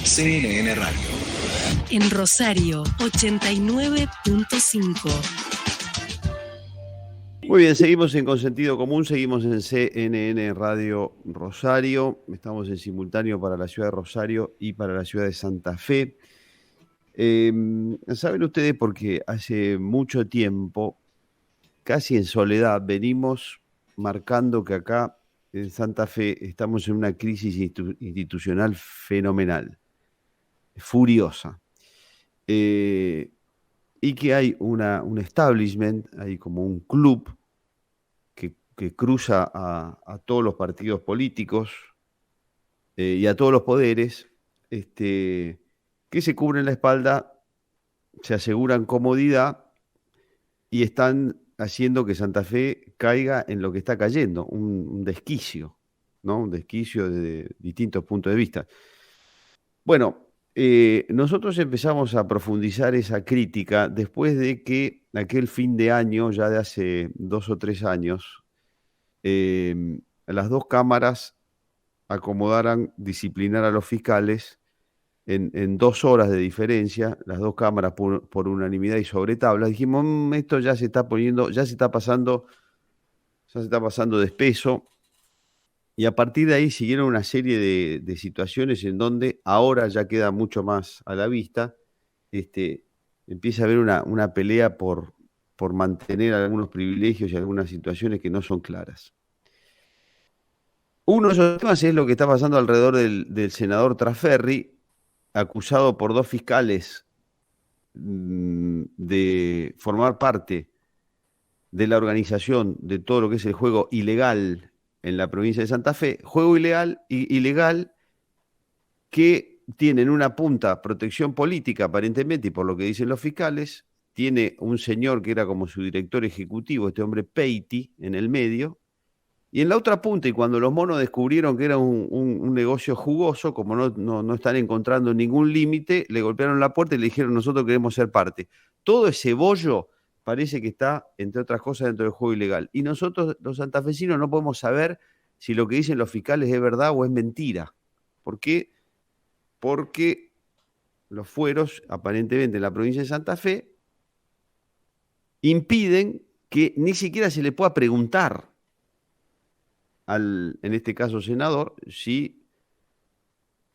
CNN Radio. En Rosario, 89.5. Muy bien, seguimos en Consentido Común, seguimos en CNN Radio Rosario, estamos en simultáneo para la ciudad de Rosario y para la ciudad de Santa Fe. Saben ustedes, porque hace mucho tiempo, casi en soledad, venimos marcando que acá en Santa Fe estamos en una crisis institucional fenomenal, furiosa. Y que hay un establishment, hay como un club que cruza a todos los partidos políticos y a todos los poderes, que se cubren la espalda, se aseguran comodidad y están haciendo que Santa Fe caiga en lo que está cayendo, un desquicio, ¿no? Un desquicio desde distintos puntos de vista. Bueno, nosotros empezamos a profundizar esa crítica después de que aquel fin de año, ya de hace 2 o 3 años, las dos cámaras acomodaran disciplinar a los fiscales en 2 horas de diferencia, las dos cámaras por unanimidad y sobre tablas. Dijimos, esto ya se está poniendo, ya se está pasando de espeso. Y a partir de ahí siguieron una serie de situaciones en donde ahora ya queda mucho más a la vista. Empieza a haber una pelea por mantener algunos privilegios y algunas situaciones que no son claras. Uno de esos temas es lo que está pasando alrededor del senador Trasferri, acusado por 2 fiscales de formar parte de la organización de todo lo que es el juego ilegal en la provincia de Santa Fe, juego ilegal que tiene en una punta protección política aparentemente, y por lo que dicen los fiscales, tiene un señor que era como su director ejecutivo, este hombre Peiti, en el medio, y en la otra punta, y cuando los monos descubrieron que era un negocio jugoso, como no están encontrando ningún límite, le golpearon la puerta y le dijeron, nosotros queremos ser parte. Todo ese bollo parece que está, entre otras cosas, dentro del juego ilegal. Y nosotros, los santafesinos, no podemos saber si lo que dicen los fiscales es verdad o es mentira. ¿Por qué? Porque los fueros, aparentemente en la provincia de Santa Fe, impiden que ni siquiera se le pueda preguntar en este caso senador, si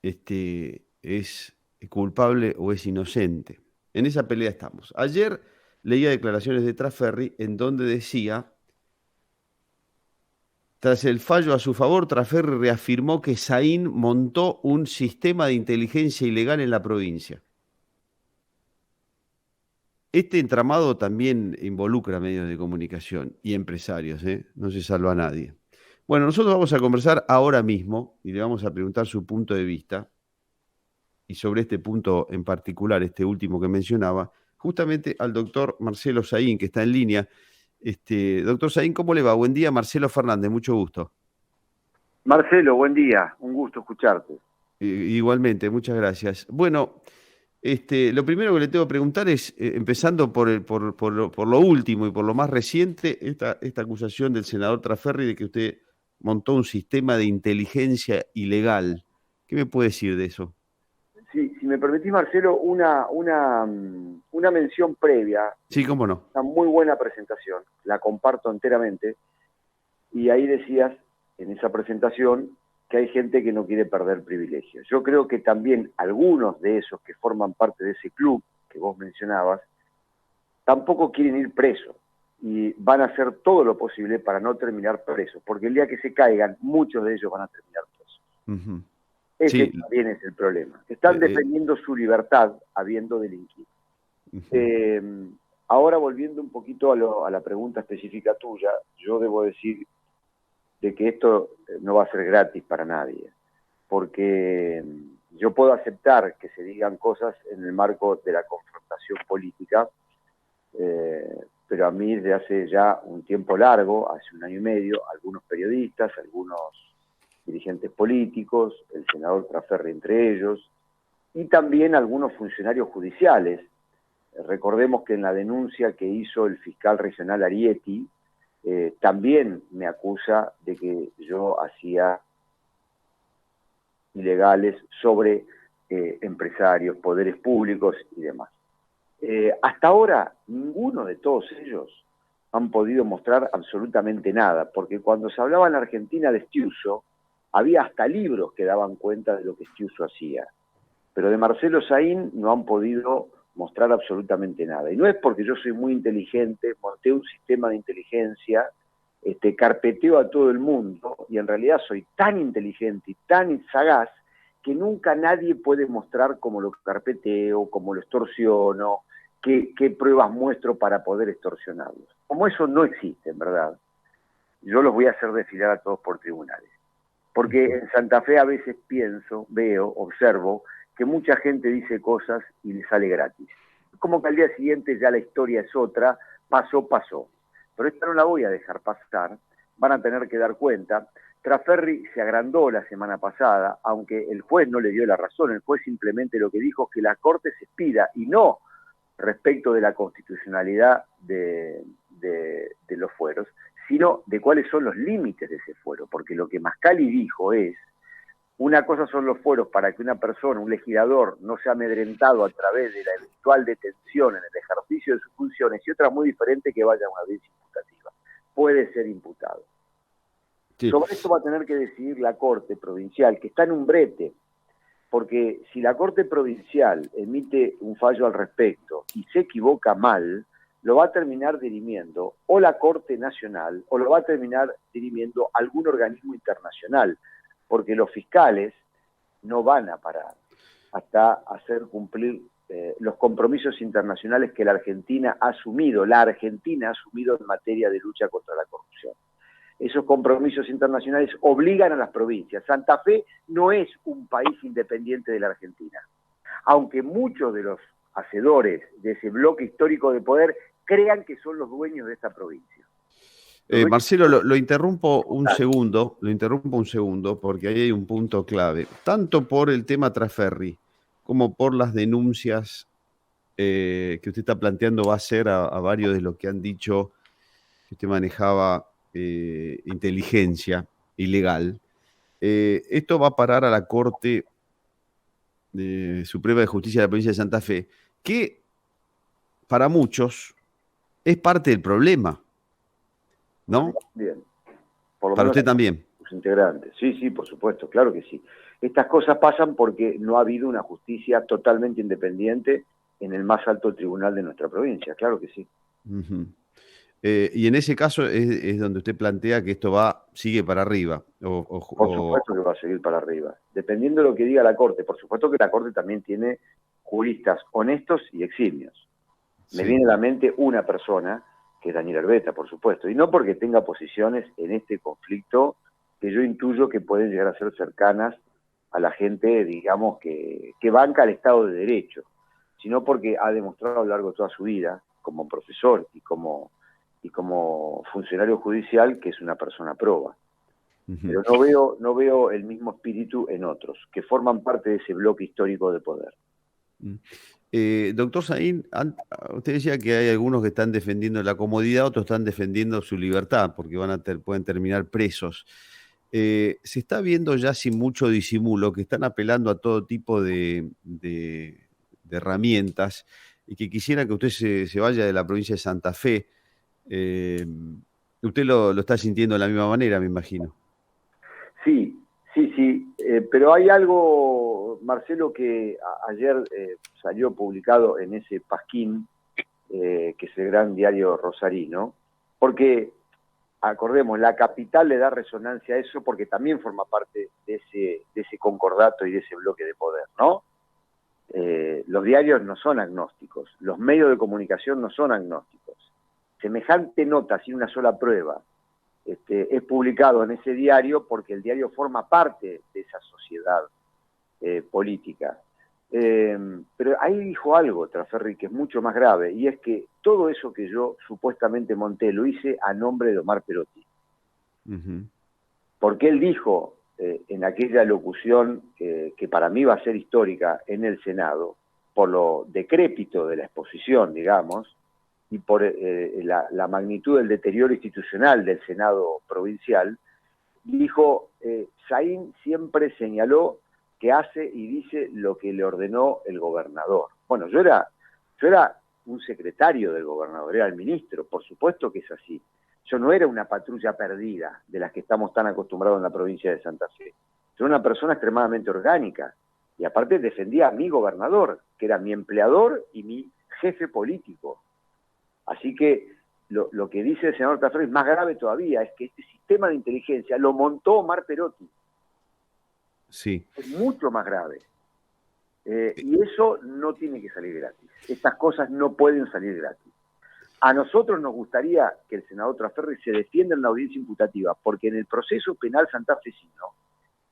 es culpable o es inocente. En esa pelea estamos. Ayer leía declaraciones de Trasferri en donde decía, tras el fallo a su favor, Trasferri reafirmó que Saín montó un sistema de inteligencia ilegal en la provincia. Este entramado también involucra medios de comunicación y empresarios, no se salva a nadie. Bueno, nosotros vamos a conversar ahora mismo y le vamos a preguntar su punto de vista, y sobre este punto en particular, este último que mencionaba, justamente al doctor Marcelo Saín, que está en línea. Doctor Saín, ¿cómo le va? Buen día, Marcelo Fernández, mucho gusto. Marcelo, buen día, un gusto escucharte. Igualmente, muchas gracias. Bueno, lo primero que le tengo que preguntar es, empezando por lo último y por lo más reciente, esta acusación del senador Trasferri de que usted montó un sistema de inteligencia ilegal. ¿Qué me puede decir de eso? Sí, si me permitís, Marcelo, una mención previa. Sí, cómo no. Una muy buena presentación, la comparto enteramente. Y ahí decías, en esa presentación, que hay gente que no quiere perder privilegios. Yo creo que también algunos de esos que forman parte de ese club que vos mencionabas, tampoco quieren ir presos. Y van a hacer todo lo posible para no terminar presos, porque el día que se caigan, muchos de ellos van a terminar presos. Uh-huh. Ese también es el problema. Están defendiendo su libertad habiendo delinquido. Uh-huh. Ahora, volviendo un poquito a la pregunta específica tuya, yo debo decir de que esto no va a ser gratis para nadie, porque yo puedo aceptar que se digan cosas en el marco de la confrontación política, pero a mí desde hace ya un tiempo largo, hace 1 año y medio, algunos periodistas, algunos dirigentes políticos, el senador Trasferri entre ellos, y también algunos funcionarios judiciales. Recordemos que en la denuncia que hizo el fiscal regional Arieti, también me acusa de que yo hacía ilegales sobre empresarios, poderes públicos y demás. Hasta ahora, ninguno de todos ellos han podido mostrar absolutamente nada, porque cuando se hablaba en la Argentina de Stiuso, había hasta libros que daban cuenta de lo que Stiuso hacía. Pero de Marcelo Saín no han podido mostrar absolutamente nada. Y no es porque yo soy muy inteligente, monté un sistema de inteligencia, carpeteo a todo el mundo, y en realidad soy tan inteligente y tan sagaz que nunca nadie puede mostrar cómo lo carpeteo, cómo lo extorsiono, qué pruebas muestro para poder extorsionarlos. Como eso no existe, en verdad, yo los voy a hacer desfilar a todos por tribunales. Porque en Santa Fe a veces pienso, veo, observo, que mucha gente dice cosas y le sale gratis. Como que al día siguiente ya la historia es otra, pasó. Pero esta no la voy a dejar pasar, van a tener que dar cuenta. Traferri se agrandó la semana pasada, aunque el juez no le dio la razón, el juez simplemente lo que dijo es que la Corte se expida, y no respecto de la constitucionalidad de los fueros, sino de cuáles son los límites de ese fuero, porque lo que Mascali dijo es, una cosa son los fueros para que una persona, un legislador, no sea amedrentado a través de la eventual detención en el ejercicio de sus funciones, y otra muy diferente, que vaya a una audiencia imputativa. Puede ser imputado. Sí. Sobre esto va a tener que decidir la Corte Provincial, que está en un brete, porque si la Corte Provincial emite un fallo al respecto y se equivoca mal, lo va a terminar dirimiendo o la Corte Nacional o lo va a terminar dirimiendo algún organismo internacional, porque los fiscales no van a parar hasta hacer cumplir los compromisos internacionales que la Argentina ha asumido en materia de lucha contra la corrupción. Esos compromisos internacionales obligan a las provincias. Santa Fe no es un país independiente de la Argentina, aunque muchos de los hacedores de ese bloque histórico de poder crean que son los dueños de esta provincia. Marcelo, lo interrumpo un segundo, porque ahí hay un punto clave, tanto por el tema Traferri como por las denuncias que usted está planteando va a hacer a varios de los que han dicho que usted manejaba inteligencia ilegal. Esto va a parar a la Corte Suprema de Justicia de la provincia de Santa Fe, que para muchos es parte del problema, ¿no? Bien. Por lo para menos usted también. Los integrantes. Sí, por supuesto, claro que sí. Estas cosas pasan porque no ha habido una justicia totalmente independiente en el más alto tribunal de nuestra provincia, claro que sí. Uh-huh. Y en ese caso es donde usted plantea que esto sigue para arriba. Por supuesto que va a seguir para arriba, dependiendo de lo que diga la Corte. Por supuesto que la Corte también tiene juristas honestos y eximios. Me viene a la mente una persona, que es Daniel Herbeta, por supuesto, y no porque tenga posiciones en este conflicto que yo intuyo que pueden llegar a ser cercanas a la gente, digamos, que banca el Estado de Derecho, sino porque ha demostrado a lo largo de toda su vida, como profesor y como funcionario judicial, que es una persona proba. Uh-huh. Pero no veo el mismo espíritu en otros, que forman parte de ese bloque histórico de poder. Doctor Saín, usted decía que hay algunos que están defendiendo la comodidad, otros están defendiendo su libertad, porque pueden terminar presos. Se está viendo ya sin mucho disimulo que están apelando a todo tipo de herramientas, y que quisiera que usted se vaya de la provincia de Santa Fe. Usted lo está sintiendo de la misma manera, me imagino. Sí, pero hay algo, Marcelo, que ayer salió publicado en ese Pasquín, que es el gran diario rosarino, porque, acordemos, la capital le da resonancia a eso porque también forma parte de ese concordato y de ese bloque de poder, ¿no? Los diarios no son agnósticos, los medios de comunicación no son agnósticos. Semejante nota sin una sola prueba es publicado en ese diario porque el diario forma parte de esa sociedad política. Pero ahí dijo algo Traferri que es mucho más grave, y es que todo eso que yo supuestamente monté lo hice a nombre de Omar Perotti. Uh-huh. Porque él dijo en aquella locución que para mí va a ser histórica en el Senado, por lo decrépito de la exposición, digamos, y por la magnitud del deterioro institucional del Senado provincial, dijo, Saín siempre señaló que hace y dice lo que le ordenó el gobernador. Bueno, yo era un secretario del gobernador, era el ministro, por supuesto que es así. Yo no era una patrulla perdida de las que estamos tan acostumbrados en la provincia de Santa Fe. Yo era una persona extremadamente orgánica y aparte defendía a mi gobernador, que era mi empleador y mi jefe político. Así que lo que dice el senador Taffarri es más grave todavía, es que este sistema de inteligencia lo montó Omar Perotti. Sí. Es mucho más grave. Y eso no tiene que salir gratis. Estas cosas no pueden salir gratis. A nosotros nos gustaría que el senador Taffarri se defienda en la audiencia imputativa, porque en el proceso penal santafesino,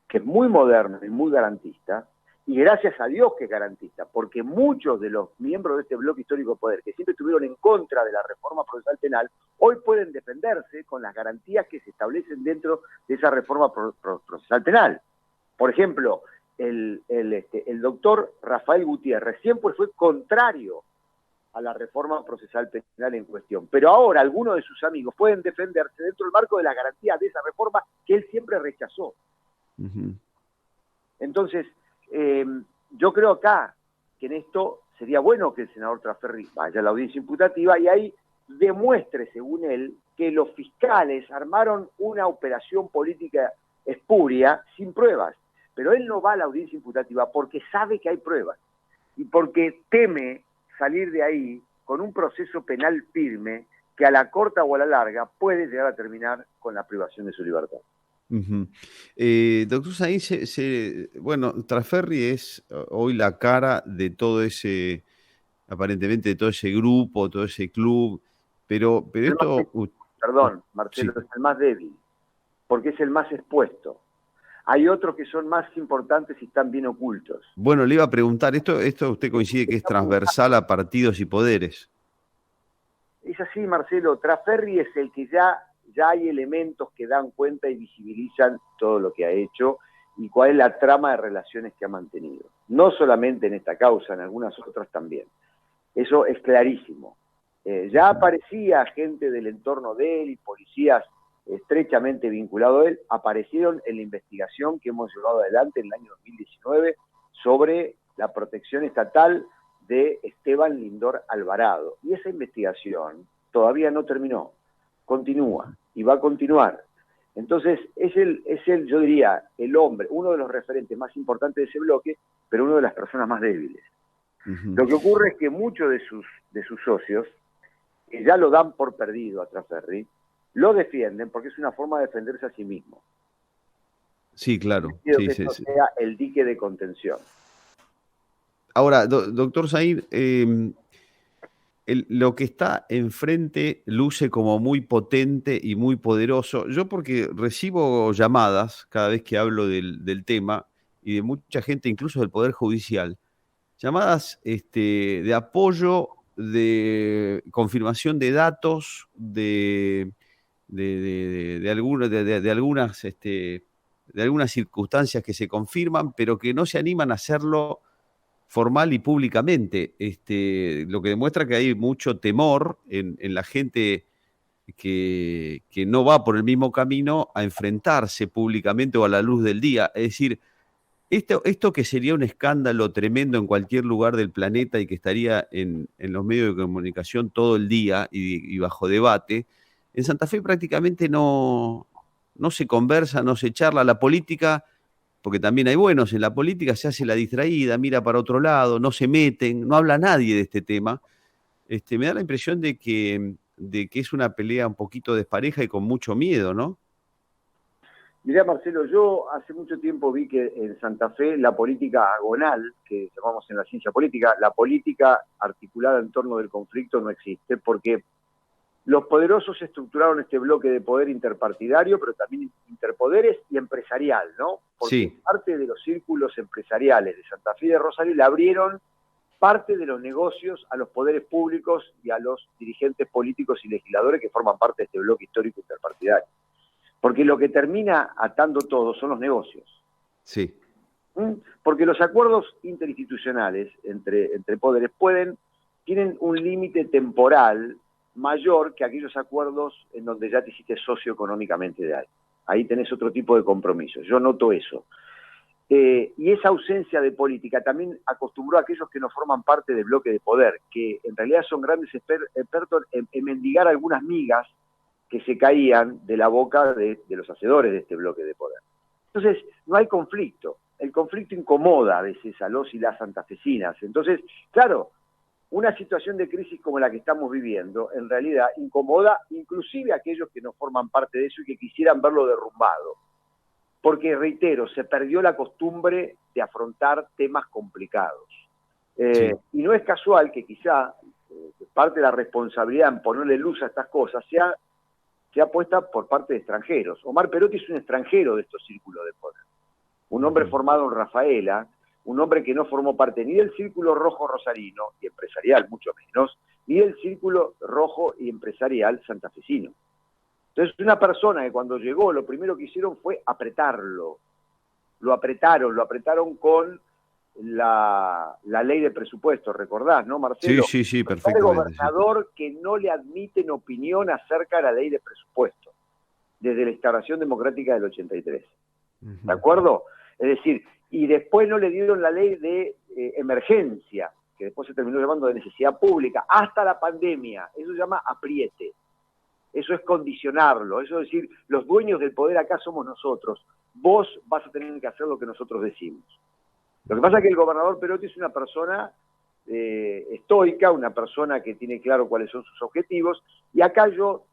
que es muy moderno y muy garantista, y gracias a Dios que es garantista, porque muchos de los miembros de este bloque histórico de poder, que siempre estuvieron en contra de la reforma procesal penal, hoy pueden defenderse con las garantías que se establecen dentro de esa reforma procesal penal. Por ejemplo, el doctor Rafael Gutiérrez siempre fue contrario a la reforma procesal penal en cuestión, pero ahora algunos de sus amigos pueden defenderse dentro del marco de las garantías de esa reforma que él siempre rechazó. Uh-huh. Entonces, yo creo acá que en esto sería bueno que el senador Taffarri vaya a la audiencia imputativa y ahí demuestre, según él, que los fiscales armaron una operación política espuria sin pruebas. Pero él no va a la audiencia imputativa porque sabe que hay pruebas y porque teme salir de ahí con un proceso penal firme que a la corta o a la larga puede llegar a terminar con la privación de su libertad. Uh-huh. Doctor Saín, bueno, Taffarri es hoy la cara de todo ese, aparentemente de todo ese grupo, todo ese club, pero esto... Perdón, Marcelo, sí. Es el más débil, porque es el más expuesto. Hay otros que son más importantes y están bien ocultos. Bueno, le iba a preguntar, ¿esto usted coincide que es transversal a partidos y poderes? Es así, Marcelo. Taffarri es el que ya hay elementos que dan cuenta y visibilizan todo lo que ha hecho y cuál es la trama de relaciones que ha mantenido. No solamente en esta causa, en algunas otras también. Eso es clarísimo. Ya aparecía gente del entorno de él y policías estrechamente vinculados a él, aparecieron en la investigación que hemos llevado adelante en el año 2019 sobre la protección estatal de Esteban Lindor Alvarado. Y esa investigación todavía no terminó, continúa y va a continuar. Entonces es el, yo diría, el hombre, uno de los referentes más importantes de ese bloque, pero una de las personas más débiles. Uh-huh. Lo que ocurre es que muchos de sus socios, que ya lo dan por perdido a Taffarri, lo defienden porque es una forma de defenderse a sí mismo. Sí, claro. Sí, que eso sea el dique de contención. Ahora, doctor Saín, lo que está enfrente luce como muy potente y muy poderoso. Yo porque recibo llamadas cada vez que hablo del tema y de mucha gente, incluso del Poder Judicial, llamadas de apoyo, de confirmación de datos, de algunas circunstancias que se confirman, pero que no se animan a hacerlo formal y públicamente, lo que demuestra que hay mucho temor en la gente que no va por el mismo camino a enfrentarse públicamente o a la luz del día. Es decir, esto que sería un escándalo tremendo en cualquier lugar del planeta y que estaría en los medios de comunicación todo el día y bajo debate, en Santa Fe prácticamente no se conversa, no se charla. La política, porque también hay buenos en la política, se hace la distraída, mira para otro lado, no se meten, no habla nadie de este tema. Me da la impresión de que es una pelea un poquito despareja y con mucho miedo, ¿no? Mirá, Marcelo, yo hace mucho tiempo vi que en Santa Fe la política agonal, que llamamos en la ciencia política, la política articulada en torno del conflicto no existe, porque los poderosos estructuraron este bloque de poder interpartidario, pero también interpoderes y empresarial, ¿no? Porque sí, parte de los círculos empresariales de Santa Fe y de Rosario le abrieron parte de los negocios a los poderes públicos y a los dirigentes políticos y legisladores que forman parte de este bloque histórico interpartidario. Porque lo que termina atando todo son los negocios. Sí. Porque los acuerdos interinstitucionales entre poderes tienen un límite temporal mayor que aquellos acuerdos en donde ya te hiciste socio económicamente de alguien. Ahí tenés otro tipo de compromisos. Yo noto eso. Y esa ausencia de política también acostumbró a aquellos que no forman parte del bloque de poder, que en realidad son grandes expertos en mendigar algunas migas que se caían de la boca de los hacedores de este bloque de poder. Entonces, no hay conflicto. El conflicto incomoda a veces a los y las santafesinas. Entonces, claro, una situación de crisis como la que estamos viviendo, en realidad incomoda inclusive a aquellos que no forman parte de eso y que quisieran verlo derrumbado. Porque, reitero, se perdió la costumbre de afrontar temas complicados. Sí. Y no es casual que quizá parte de la responsabilidad en ponerle luz a estas cosas sea puesta por parte de extranjeros. Omar Perotti es un extranjero de estos círculos de poder. Un hombre formado en Rafaela, un hombre que no formó parte ni del círculo rojo rosarino, y empresarial mucho menos, ni del círculo rojo y empresarial santafesino. Entonces, una persona que cuando llegó, lo primero que hicieron fue apretarlo. Lo apretaron con la ley de presupuesto, ¿recordás, no, Marcelo? Sí, El perfectamente. gobernador que no le admiten opinión acerca de la ley de presupuesto, desde la instauración democrática del 83. ¿De acuerdo? Es decir, y después no le dieron la ley de emergencia, que después se terminó llamando de necesidad pública, hasta la pandemia. Eso se llama apriete. Eso es condicionarlo. Eso es decir, los dueños del poder acá somos nosotros. Vos vas a tener que hacer lo que nosotros decimos. Lo que pasa es que el gobernador Perotti es una persona estoica, una persona que tiene claro cuáles son sus objetivos, y acá yo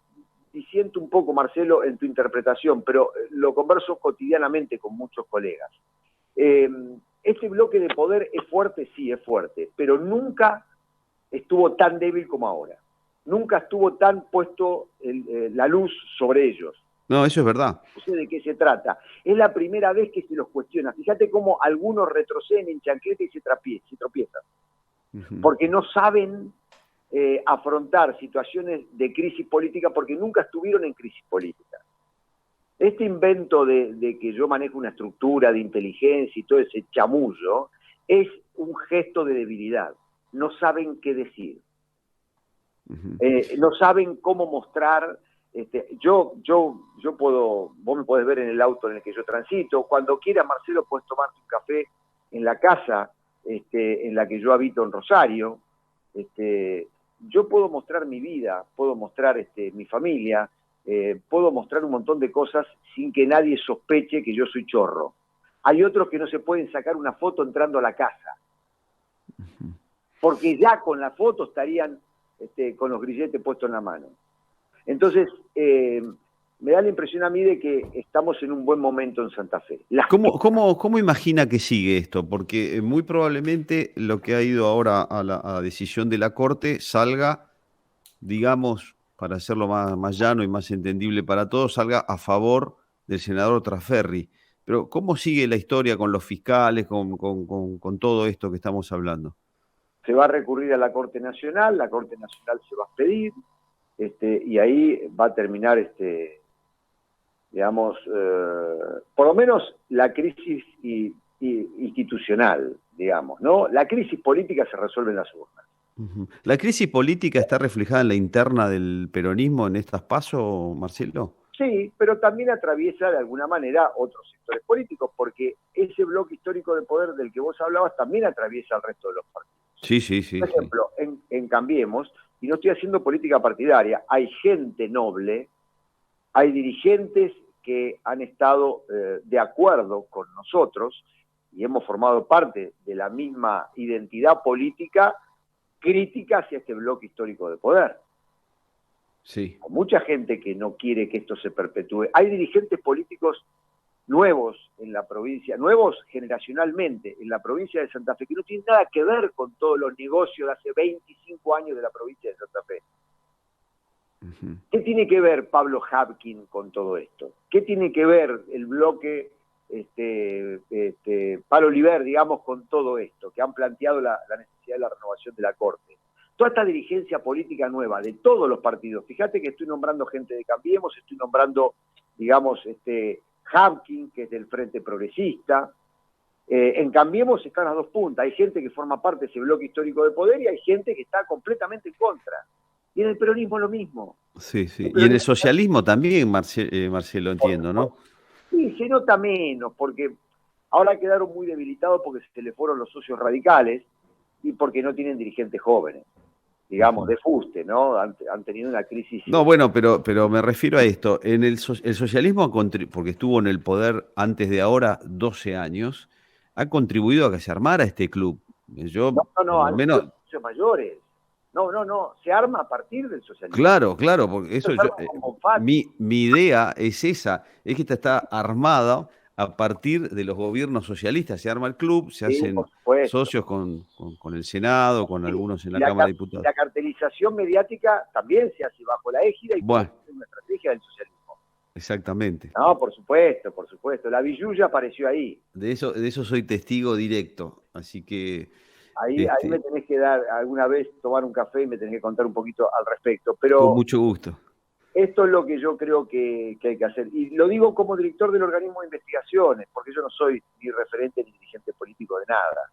disiento un poco, Marcelo, en tu interpretación, pero lo converso cotidianamente con muchos colegas. Este bloque de poder es fuerte, sí, es fuerte, pero nunca estuvo tan débil como ahora. Nunca estuvo tan puesto la luz sobre ellos. No, eso es verdad. No sé de qué se trata. Es la primera vez que se los cuestiona. Fíjate cómo algunos retroceden en chancleta y se tropiezan. Porque no saben afrontar situaciones de crisis política porque nunca estuvieron en crisis política. Este invento de que yo manejo una estructura de inteligencia y todo ese chamullo es un gesto de debilidad. No saben qué decir. No saben cómo mostrar. Yo puedo, vos me podés ver en el auto en el que yo transito. Cuando quieras, Marcelo, podés tomarte un café en la casa en la que yo habito en Rosario. Yo puedo mostrar mi vida, puedo mostrar mi familia, puedo mostrar un montón de cosas sin que nadie sospeche que yo soy chorro. Hay otros que no se pueden sacar una foto entrando a la casa, porque ya con la foto estarían con los grilletes puestos en la mano. Entonces, me da la impresión a mí de que estamos en un buen momento en Santa Fe. ¿Cómo imagina que sigue esto? Porque muy probablemente lo que ha ido ahora a la decisión de la Corte salga, digamos, para hacerlo más llano y más entendible para todos, salga a favor del senador Trasferri. Pero ¿cómo sigue la historia con los fiscales, con todo esto que estamos hablando? Se va a recurrir a la Corte Nacional se va a expedir, y ahí va a terminar, digamos, por lo menos la crisis institucional, digamos, ¿no? La crisis política se resuelve en las urnas. ¿La crisis política está reflejada en la interna del peronismo en estas PASO, Marcelo? Sí, pero también atraviesa de alguna manera otros sectores políticos, porque ese bloque histórico de poder del que vos hablabas también atraviesa al resto de los partidos. Sí. Por ejemplo, en Cambiemos, y no estoy haciendo política partidaria, hay gente noble, hay dirigentes que han estado de acuerdo con nosotros y hemos formado parte de la misma identidad política crítica hacia este bloque histórico de poder. Sí. Hay mucha gente que no quiere que esto se perpetúe. Hay dirigentes políticos nuevos en la provincia, nuevos generacionalmente en la provincia de Santa Fe, que no tienen nada que ver con todos los negocios de hace 25 años de la provincia de Santa Fe. ¿Qué tiene que ver Pablo Habkin con todo esto? ¿Qué tiene que ver el bloque Palo Oliver, digamos, con todo esto? Que han planteado la necesidad de la renovación de la Corte. Toda esta dirigencia política nueva de todos los partidos. Fíjate que estoy nombrando gente de Cambiemos, estoy nombrando, digamos, Habkin, que es del Frente Progresista. En Cambiemos están las dos puntas. Hay gente que forma parte de ese bloque histórico de poder y hay gente que está completamente en contra. Y en el peronismo lo mismo. Sí. Y en el socialismo también, Marcelo, entiendo, ¿no? Sí, se nota menos, porque, Ahora quedaron muy debilitados porque se le fueron los socios radicales y porque no tienen dirigentes jóvenes, digamos, de fuste, ¿no? Han tenido una crisis. No, bueno, pero me refiero a esto. El socialismo, porque estuvo en el poder antes de ahora 12 años, ha contribuido a que se armara este club. Yo, por lo han menos... sido socios mayores. No, se arma a partir del socialismo. Claro, porque eso mi idea es esa, es que esta está armada a partir de los gobiernos socialistas. Se arma el club, se hacen socios con el Senado, con algunos en la Cámara de Diputados. La cartelización mediática también se hace bajo la égida y bueno, es una estrategia del socialismo. Exactamente. No, por supuesto. La billulla apareció ahí. De eso soy testigo directo, así que... Ahí me tenés que dar alguna vez, tomar un café y me tenés que contar un poquito al respecto. Pero con mucho gusto. Esto es lo que yo creo que hay que hacer. Y lo digo como director del organismo de investigaciones, porque yo no soy ni referente ni dirigente político de nada.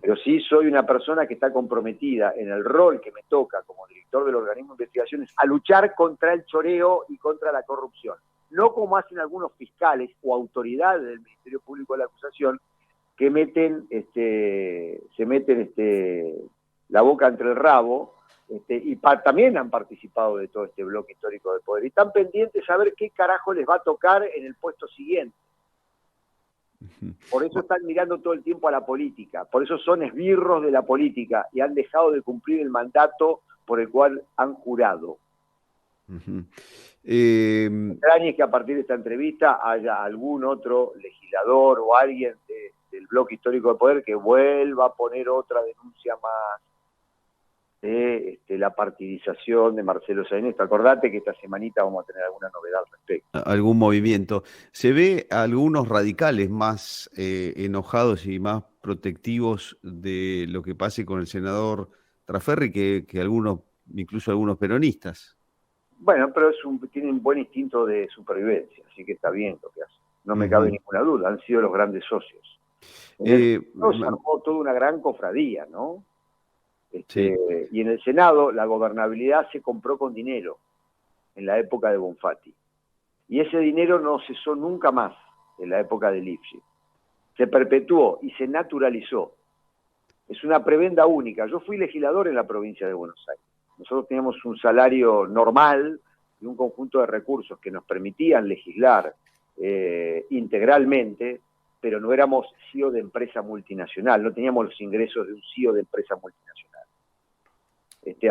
Pero sí soy una persona que está comprometida en el rol que me toca como director del organismo de investigaciones a luchar contra el choreo y contra la corrupción. No como hacen algunos fiscales o autoridades del Ministerio Público de la Acusación, que se meten la boca entre el rabo, y también han participado de todo este bloque histórico de poder. Y están pendientes a ver qué carajo les va a tocar en el puesto siguiente. Por eso están mirando todo el tiempo a la política. Por eso son esbirros de la política y han dejado de cumplir el mandato por el cual han jurado. Extraño es que a partir de esta entrevista haya algún otro legislador o alguien del bloque histórico de poder que vuelva a poner otra denuncia más de la partidización de Marcelo Sainz. Acordate que esta semanita vamos a tener alguna novedad al respecto. Algún movimiento. Se ve a algunos radicales más enojados y más protectivos de lo que pase con el senador Trasferri que algunos, incluso algunos peronistas. Bueno, pero tienen un buen instinto de supervivencia, así que está bien lo que hacen. No me cabe ninguna duda, han sido los grandes socios. Se armó toda una gran cofradía, ¿no? Sí. Y en el Senado la gobernabilidad se compró con dinero en la época de Bonfatti. Y ese dinero no cesó nunca más en la época de Lifshitz. Se perpetuó y se naturalizó. Es una prebenda única. Yo fui legislador en la provincia de Buenos Aires. Nosotros teníamos un salario normal y un conjunto de recursos que nos permitían legislar integralmente, pero no éramos CEO de empresa multinacional, no teníamos los ingresos de un CEO de empresa multinacional.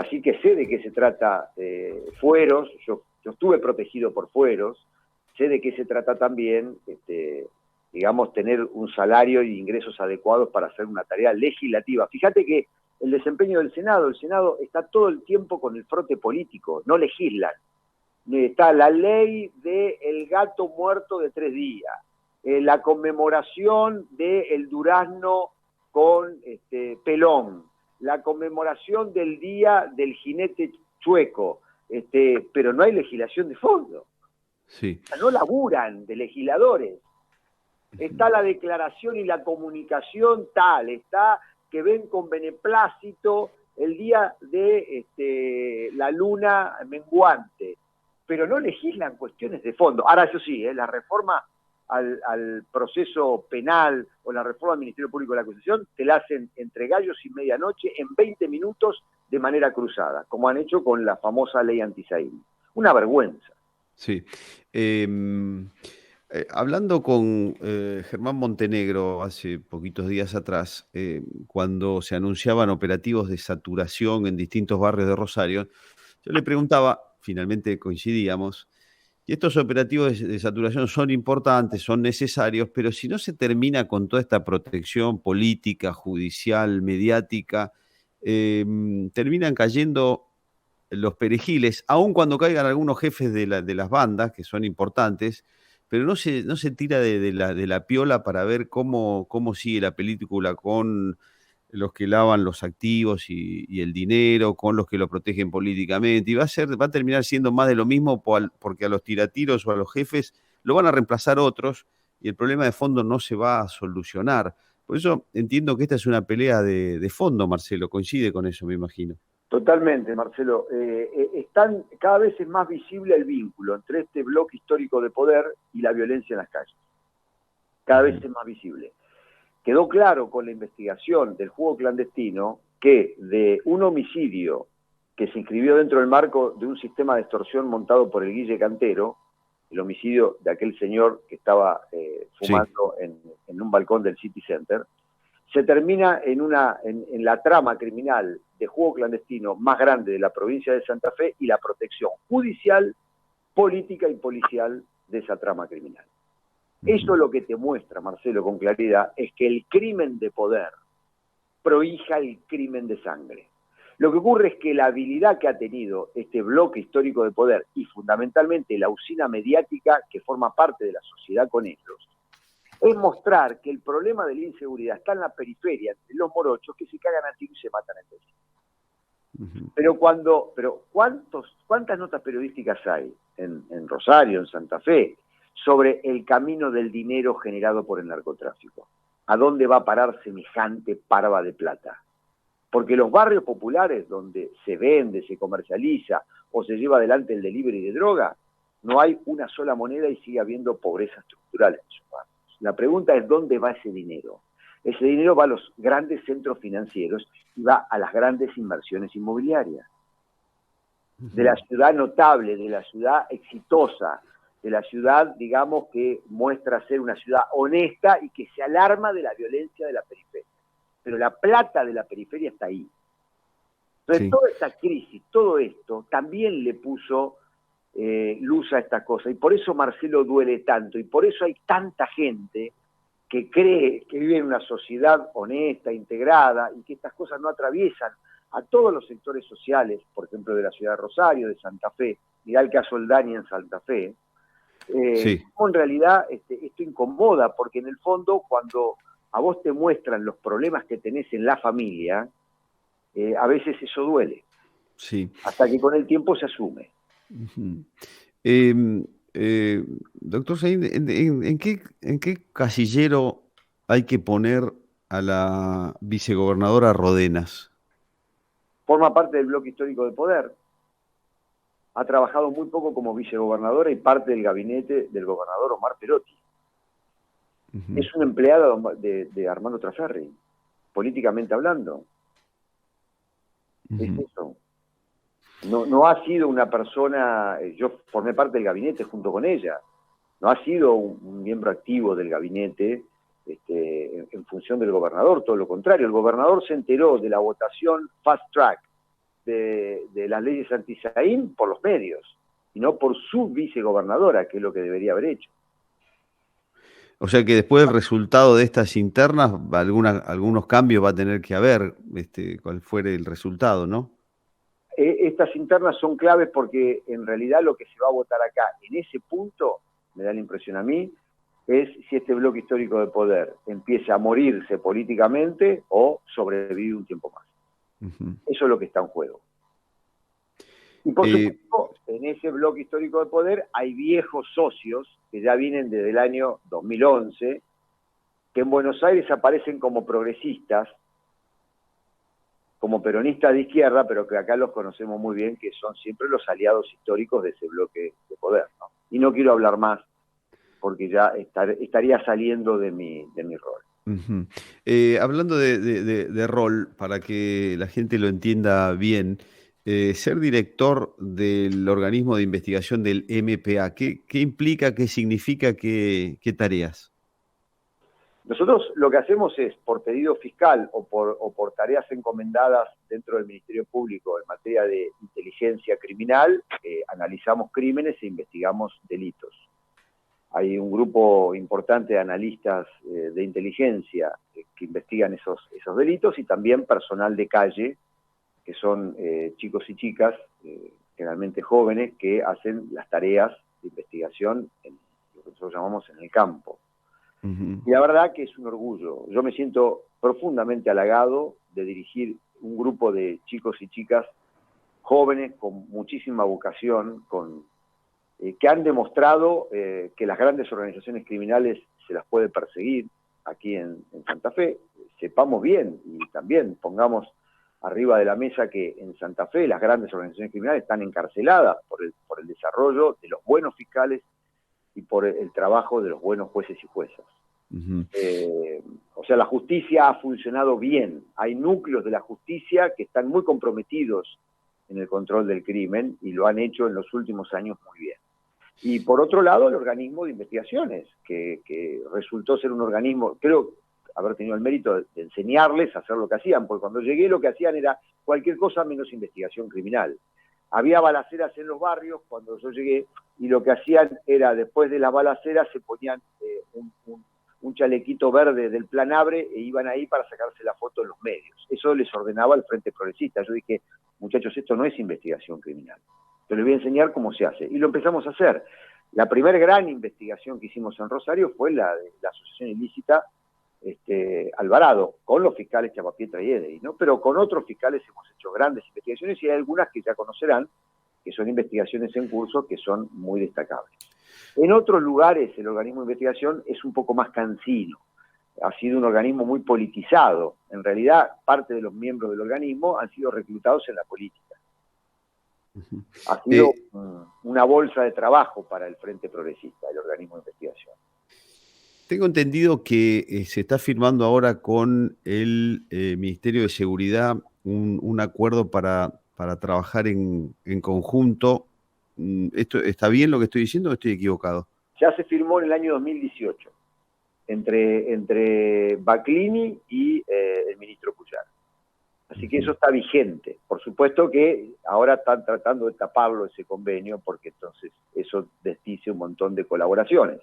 Así que sé de qué se trata fueros, yo estuve protegido por fueros, sé de qué se trata también, digamos, tener un salario y ingresos adecuados para hacer una tarea legislativa. Fíjate que el desempeño del Senado, el Senado está todo el tiempo con el frote político, no legislan. Está la ley del gato muerto de 3 días, la conmemoración del durazno con pelón, la conmemoración del día del jinete chueco, pero no hay legislación de fondo. Sí. O sea, no laburan de legisladores. Está la declaración y la comunicación tal, está que ven con beneplácito el día de la luna menguante, pero no legislan cuestiones de fondo. Ahora, eso sí, la reforma al proceso penal o la reforma al Ministerio Público de la Acusación te la hacen entre gallos y medianoche en 20 minutos de manera cruzada, como han hecho con la famosa ley antisaín. Una vergüenza. Sí. Hablando con Germán Montenegro hace poquitos días atrás, cuando se anunciaban operativos de saturación en distintos barrios de Rosario, yo le preguntaba, finalmente coincidíamos, y estos operativos de saturación son importantes, son necesarios, pero si no se termina con toda esta protección política, judicial, mediática, terminan cayendo los perejiles, aun cuando caigan algunos jefes de las bandas, que son importantes, pero no se tira de la piola para ver cómo sigue la película con los que lavan los activos y el dinero, con los que lo protegen políticamente, y va a terminar siendo más de lo mismo porque a los tiratiros o a los jefes lo van a reemplazar otros y el problema de fondo no se va a solucionar. Por eso entiendo que esta es una pelea de fondo, Marcelo, coincide con eso, me imagino. Totalmente, Marcelo. Cada vez es más visible el vínculo entre este bloque histórico de poder y la violencia en las calles. cada vez es más visible. Quedó claro con la investigación del juego clandestino que de un homicidio que se inscribió dentro del marco de un sistema de extorsión montado por el Guille Cantero, el homicidio de aquel señor que estaba fumando en un balcón del City Center, se termina en la trama criminal de juego clandestino más grande de la provincia de Santa Fe y la protección judicial, política y policial de esa trama criminal. Eso lo que te muestra, Marcelo, con claridad, es que el crimen de poder prohija el crimen de sangre. Lo que ocurre es que la habilidad que ha tenido este bloque histórico de poder y fundamentalmente la usina mediática que forma parte de la sociedad con ellos, es mostrar que el problema de la inseguridad está en la periferia, entre los morochos que se cagan a tiro y se matan entre sí. Pero ¿cuántas notas periodísticas hay en Rosario, en Santa Fe, sobre el camino del dinero generado por el narcotráfico? ¿A dónde va a parar semejante parva de plata? Porque los barrios populares donde se vende, se comercializa o se lleva adelante el delivery de droga, no hay una sola moneda y sigue habiendo pobreza estructural en esos barrios. La pregunta es ¿dónde va ese dinero? Ese dinero va a los grandes centros financieros y va a las grandes inversiones inmobiliarias. De la ciudad notable, de la ciudad exitosa, de la ciudad, digamos, que muestra ser una ciudad honesta y que se alarma de la violencia de la periferia. Pero la plata de la periferia está ahí. Entonces, toda esta crisis, todo esto, también le puso luz a esta cosa. Y por eso Marcelo duele tanto, y por eso hay tanta gente que cree que vive en una sociedad honesta, integrada, y que estas cosas no atraviesan a todos los sectores sociales, por ejemplo, de la ciudad de Rosario, de Santa Fe. Mirá el caso Oldani en Santa Fe. En realidad esto incomoda, porque en el fondo cuando a vos te muestran los problemas que tenés en la familia, a veces eso duele, hasta que con el tiempo se asume. Doctor Saín, ¿en qué casillero hay que poner a la vicegobernadora Rodenas? Forma parte del bloque histórico de poder. Ha trabajado muy poco como vicegobernadora y parte del gabinete del gobernador Omar Perotti. Es una empleada de Armando Traferri, políticamente hablando. Es eso. No ha sido una persona, yo formé parte del gabinete junto con ella, no ha sido un miembro activo del gabinete en función del gobernador, todo lo contrario. El gobernador se enteró de la votación fast track de las leyes anti-Saín por los medios, y no por su vicegobernadora, que es lo que debería haber hecho. O sea que después del resultado de estas internas, algunos cambios va a tener que haber, cual fuere el resultado, ¿no? Estas internas son claves porque en realidad lo que se va a votar acá, en ese punto, me da la impresión a mí, es si este bloque histórico de poder empieza a morirse políticamente o sobrevive un tiempo más. Eso es lo que está en juego. Y por supuesto, en ese bloque histórico de poder hay viejos socios que ya vienen desde el año 2011, que en Buenos Aires aparecen como progresistas, como peronistas de izquierda, pero que acá los conocemos muy bien, que son siempre los aliados históricos de ese bloque de poder, ¿no? Y no quiero hablar más, porque ya estaría saliendo de mi rol. Hablando de rol, para que la gente lo entienda bien, ser director del organismo de investigación del MPA, ¿qué implica, qué significa, qué tareas? Nosotros lo que hacemos es, por pedido fiscal o por tareas encomendadas dentro del Ministerio Público en materia de inteligencia criminal, analizamos crímenes e investigamos delitos. Hay un grupo importante de analistas de inteligencia que investigan esos delitos, y también personal de calle, que son chicos y chicas, generalmente jóvenes, que hacen las tareas de investigación en lo que nosotros llamamos en el campo. Y la verdad que es un orgullo. Yo me siento profundamente halagado de dirigir un grupo de chicos y chicas jóvenes con muchísima vocación, que han demostrado que las grandes organizaciones criminales se las puede perseguir aquí en Santa Fe. Sepamos bien y también pongamos arriba de la mesa que en Santa Fe las grandes organizaciones criminales están encarceladas por el desarrollo de los buenos fiscales y por el trabajo de los buenos jueces y juezas. Ujú. O sea, la justicia ha funcionado bien. Hay núcleos de la justicia que están muy comprometidos en el control del crimen y lo han hecho en los últimos años muy bien. Y por otro lado, el organismo de investigaciones, que resultó ser un organismo, creo haber tenido el mérito de enseñarles a hacer lo que hacían, porque cuando llegué lo que hacían era cualquier cosa menos investigación criminal. Había balaceras en los barrios cuando yo llegué, y lo que hacían era, después de las balaceras, se ponían un chalequito verde del Plan Abre e iban ahí para sacarse la foto en los medios. Eso les ordenaba el Frente Progresista. Yo dije, muchachos, esto no es investigación criminal. Yo les voy a enseñar cómo se hace. Y lo empezamos a hacer. La primera gran investigación que hicimos en Rosario fue la de la asociación ilícita Alvarado, con los fiscales Chapapietra y Edey, ¿no? Pero con otros fiscales hemos hecho grandes investigaciones y hay algunas que ya conocerán, que son investigaciones en curso, que son muy destacables. En otros lugares el organismo de investigación es un poco más cansino, ha sido un organismo muy politizado. En realidad, parte de los miembros del organismo han sido reclutados en la política. Ha sido una bolsa de trabajo para el Frente Progresista, el organismo de investigación. Tengo entendido que se está firmando ahora con el Ministerio de Seguridad un acuerdo para trabajar en conjunto. ¿Esto está bien lo que estoy diciendo o estoy equivocado? Ya se firmó en el año 2018 entre Baclini y el ministro Puyar. Así que eso está vigente. Por supuesto que ahora están tratando de taparlo ese convenio, porque entonces eso desdice un montón de colaboraciones.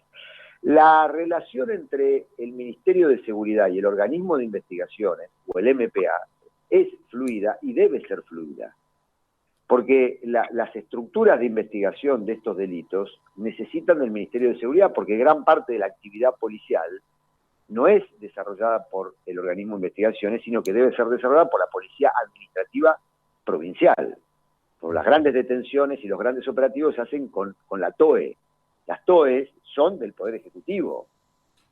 La relación entre el Ministerio de Seguridad y el organismo de investigaciones, o el MPA, es fluida y debe ser fluida. Porque las estructuras de investigación de estos delitos necesitan del Ministerio de Seguridad, porque gran parte de la actividad policial no es desarrollada por el organismo de investigaciones, sino que debe ser desarrollada por la Policía Administrativa Provincial. Por las grandes detenciones y los grandes operativos se hacen con la TOE. Las TOEs son del Poder Ejecutivo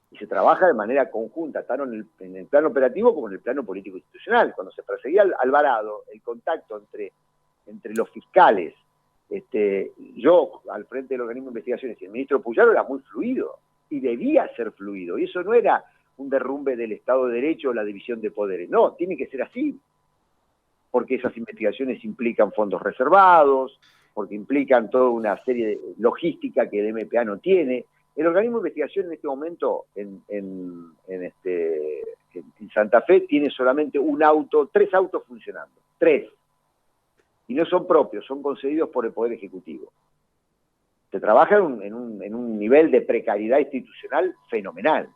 y se trabaja de manera conjunta, tanto en el plano operativo como en el plano político-institucional. Cuando se perseguía al Alvarado, el contacto entre los fiscales, yo al frente del organismo de investigaciones y el ministro Puyaro era muy fluido y debía ser fluido, y eso no era un derrumbe del Estado de Derecho o la división de poderes, no, tiene que ser así, porque esas investigaciones implican fondos reservados, porque implican toda una serie de logística que el MPA no tiene. El organismo de investigación en este momento en Santa Fe tiene solamente tres autos funcionando, 3. Y no son propios, son concedidos por el Poder Ejecutivo. Se trabaja en un nivel de precariedad institucional fenomenal.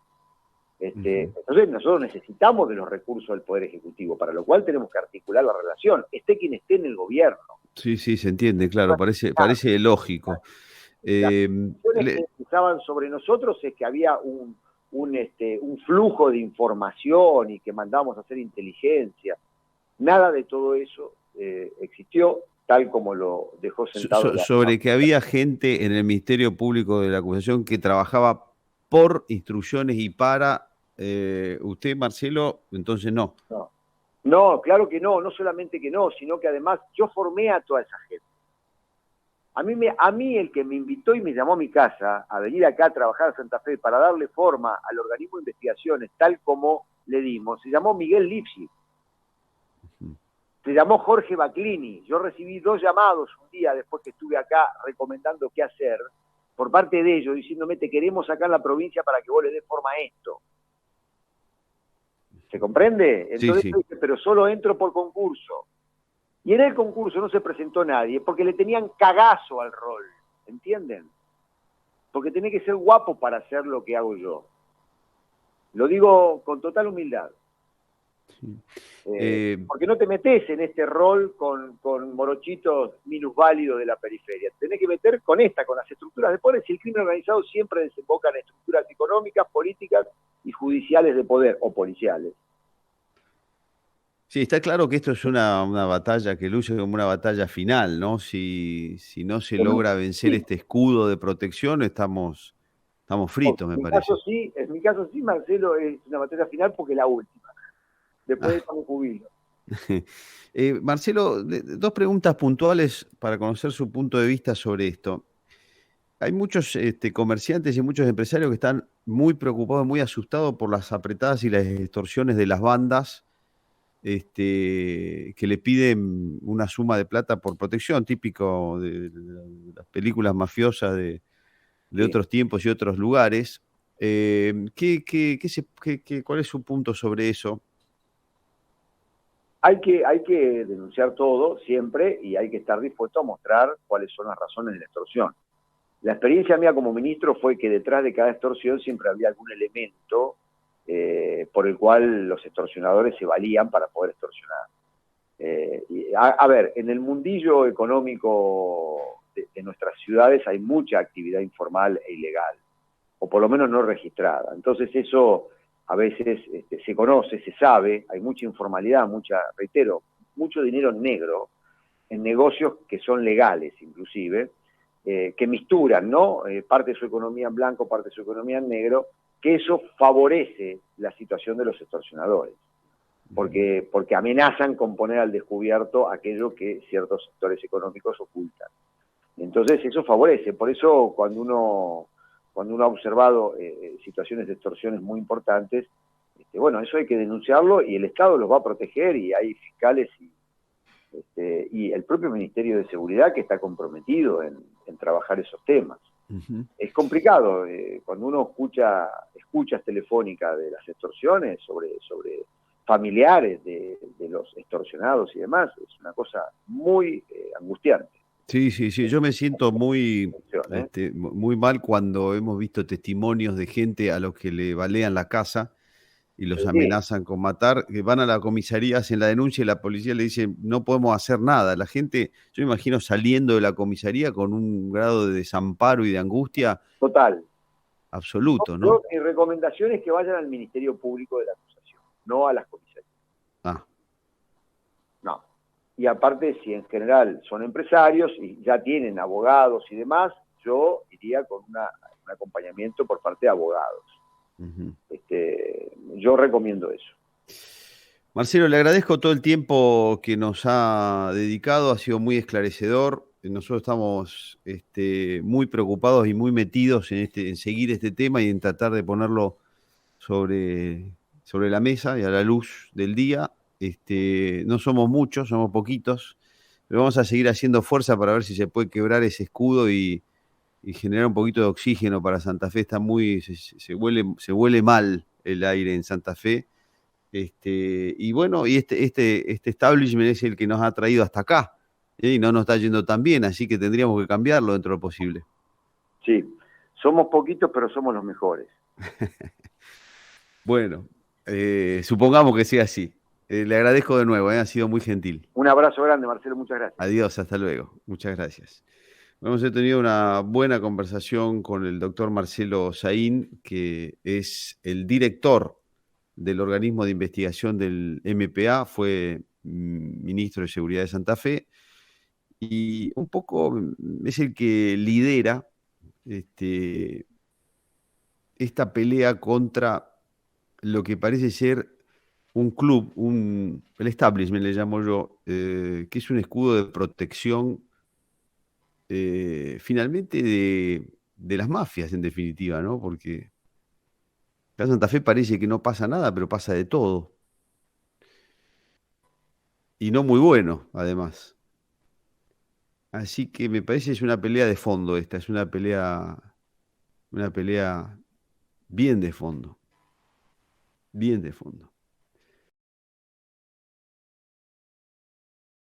Entonces nosotros necesitamos de los recursos del Poder Ejecutivo, para lo cual tenemos que articular la relación, esté quien esté en el gobierno. Sí, se entiende, claro, parece lógico. Las decisiones que pesaban sobre nosotros es que había un flujo de información y que mandábamos a hacer inteligencia. Nada de todo eso existió, tal como lo dejó sentado. Sobre que había gente en el Ministerio Público de la Acusación que trabajaba por instrucciones y para usted, Marcelo, entonces no. No, claro que no solamente que no, sino que además yo formé a toda esa gente. A mí el que me invitó y me llamó a mi casa a venir acá a trabajar a Santa Fe para darle forma al organismo de investigaciones, tal como le dimos, se llamó Miguel Lipschitz. Se llamó Jorge Baclini. Yo recibí 2 llamados un día después que estuve acá recomendando qué hacer, por parte de ellos, diciéndome, te queremos acá en la provincia para que vos le des forma a esto. ¿Se comprende? Entonces sí. Yo dije, pero solo entro por concurso. Y en el concurso no se presentó nadie, porque le tenían cagazo al rol, ¿entienden? Porque tenés que ser guapo para hacer lo que hago yo. Lo digo con total humildad. Porque no te metés en este rol con morochitos minusválidos de la periferia. Tenés que meter con las estructuras de poder. Si el crimen organizado siempre desemboca en estructuras económicas, políticas y judiciales de poder, o policiales. Sí, está claro que esto es una batalla que luce como una batalla final, ¿no? Si no se logra vencer este escudo de protección, estamos fritos, me parece. En mi caso sí, Marcelo, es una batalla final porque es la última. Después de estamos jubilo. Marcelo, 2 preguntas puntuales para conocer su punto de vista sobre esto. hay muchos comerciantes y muchos empresarios que están muy preocupados, muy asustados por las apretadas y las extorsiones de las bandas, que le piden una suma de plata por protección, típico de las películas mafiosas de Sí. otros tiempos y otros lugares. ¿Cuál es su punto sobre eso? Hay que denunciar todo siempre y hay que estar dispuesto a mostrar cuáles son las razones de la extorsión. La experiencia mía como ministro fue que detrás de cada extorsión siempre había algún elemento por el cual los extorsionadores se valían para poder extorsionar. A ver, en el mundillo económico de nuestras ciudades hay mucha actividad informal e ilegal, o por lo menos no registrada. Entonces eso a veces se conoce, se sabe, hay mucha informalidad, reitero, mucho dinero negro en negocios que son legales inclusive, que misturan, ¿no? Parte de su economía en blanco, parte de su economía en negro, que eso favorece la situación de los extorsionadores, porque amenazan con poner al descubierto aquello que ciertos sectores económicos ocultan. Entonces eso favorece, por eso cuando uno ha observado situaciones de extorsiones muy importantes, bueno, eso hay que denunciarlo y el Estado los va a proteger y hay fiscales y el propio Ministerio de Seguridad que está comprometido en trabajar esos temas. Uh-huh. Es complicado, cuando uno escuchas telefónicas de las extorsiones sobre familiares de los extorsionados y demás, es una cosa muy angustiante. Sí, yo me siento muy mal cuando hemos visto testimonios de gente a los que le balean la casa y los amenazan con matar, que van a la comisaría, hacen la denuncia y la policía le dice no podemos hacer nada. La gente, yo me imagino saliendo de la comisaría con un grado de desamparo y de angustia total, absoluto, ¿no? Mi recomendación es que vayan al Ministerio Público de la acusación, no a las comisarías. No. Y aparte, si en general son empresarios y ya tienen abogados y demás, yo iría con un acompañamiento por parte de abogados. Uh-huh. Yo recomiendo eso. Marcelo, le agradezco todo el tiempo que nos ha dedicado, ha sido muy esclarecedor. Nosotros estamos muy preocupados y muy metidos en seguir este tema y en tratar de ponerlo sobre la mesa y a la luz del día. No somos muchos, somos poquitos, pero vamos a seguir haciendo fuerza para ver si se puede quebrar ese escudo y generar un poquito de oxígeno para Santa Fe. Está se huele mal el aire en Santa Fe. Y bueno, y este establishment es el que nos ha traído hasta acá, y no nos está yendo tan bien, así que tendríamos que cambiarlo dentro de lo posible. Sí, somos poquitos, pero somos los mejores. Bueno, supongamos que sea así. Le agradezco de nuevo, ha sido muy gentil. Un abrazo grande, Marcelo, muchas gracias. Adiós, hasta luego. Muchas gracias. Hemos tenido una buena conversación con el doctor Marcelo Saín, que es el director del organismo de investigación del MPA, fue ministro de Seguridad de Santa Fe, y un poco es el que lidera esta pelea contra lo que parece ser un club, el establishment le llamo yo, que es un escudo de protección finalmente de las mafias en definitiva, ¿no? Porque acá en Santa Fe parece que no pasa nada, pero pasa de todo. Y no muy bueno, además. Así que me parece que es una pelea de fondo esta, es una pelea bien de fondo. Bien de fondo.